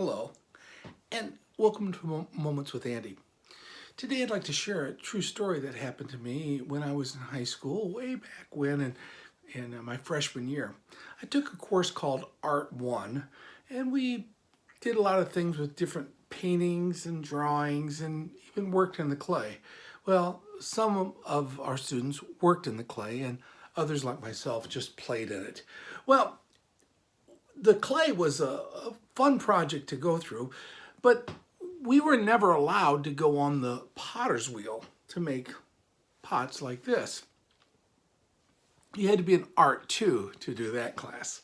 Hello, and welcome to Moments with Andy. Today I'd like to share a true story that happened to me when I was in high school, way back when in my freshman year. I took a course called Art 1, and we did a lot of things with different paintings and drawings and even worked in the clay. Well, some of our students worked in the clay and others like myself just played in it. Well, the clay was a fun project to go through, but we were never allowed to go on the potter's wheel to make pots like this. You had to be in Art 2 to do that class.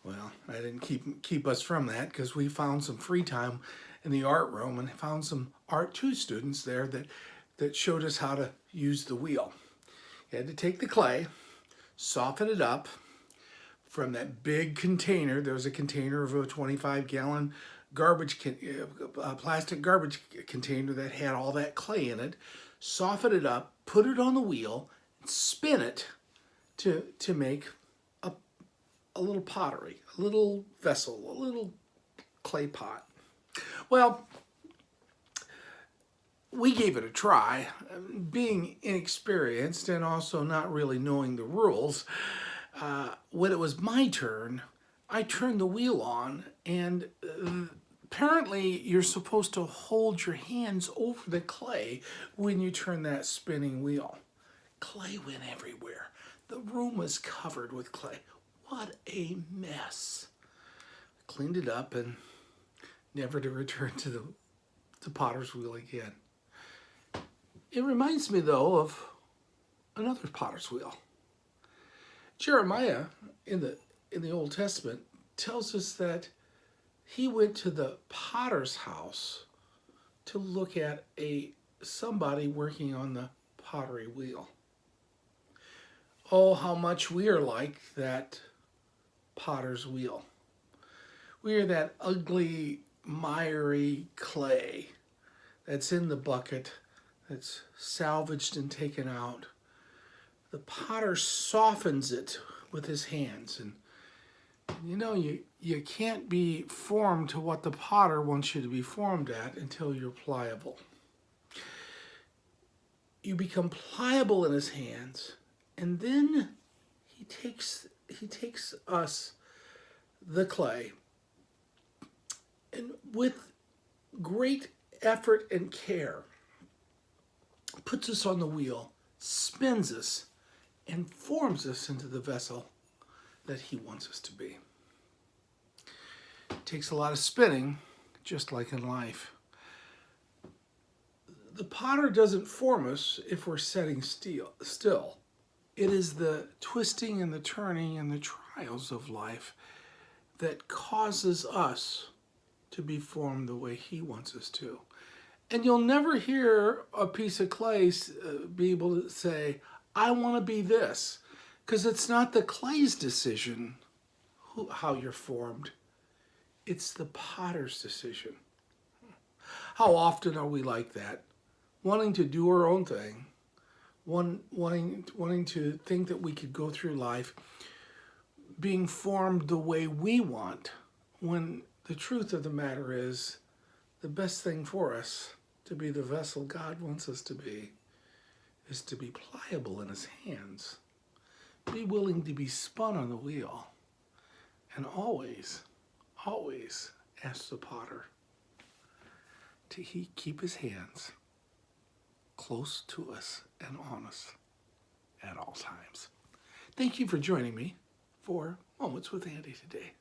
Well, I didn't keep us from that because we found some free time in the art room and found some Art 2 students there that showed us how to use the wheel. You had to take the clay, soften it up, from that big container. There was a container of a 25-gallon plastic garbage container that had all that clay in it. Soften it up, put it on the wheel, and spin it to make a little pottery, a little vessel, a little clay pot. Well, we gave it a try. Being inexperienced and also not really knowing the rules, when it was my turn, I turned the wheel on, and apparently you're supposed to hold your hands over the clay when you turn that spinning wheel. Clay went everywhere. The room was covered with clay. What a mess. Cleaned it up and never to return to the potter's wheel again. It reminds me, though, of another potter's wheel. Jeremiah in the Old Testament tells us that he went to the potter's house to look at somebody working on the pottery wheel. Oh, how much we are like that potter's wheel. We are that ugly, miry clay that's in the bucket, that's salvaged and taken out. The potter softens it with his hands, and you know, you can't be formed to what the potter wants you to be formed at until you're pliable. You become pliable in his hands, and then he takes us, the clay, and with great effort and care puts us on the wheel, spins us, and forms us into the vessel that he wants us to be. It takes a lot of spinning, just like in life. The potter doesn't form us if we're sitting still. It is the twisting and the turning and the trials of life that causes us to be formed the way he wants us to. And you'll never hear a piece of clay be able to say, I want to be this, because it's not the clay's decision how you're formed. It's the potter's decision. How often are we like that? Wanting to do our own thing, wanting to think that we could go through life being formed the way we want, when the truth of the matter is the best thing for us to be the vessel God wants us to be is to be pliable in his hands. Be willing to be spun on the wheel. And always, always ask the potter to keep his hands close to us and on us at all times. Thank you for joining me for Moments with Andy today.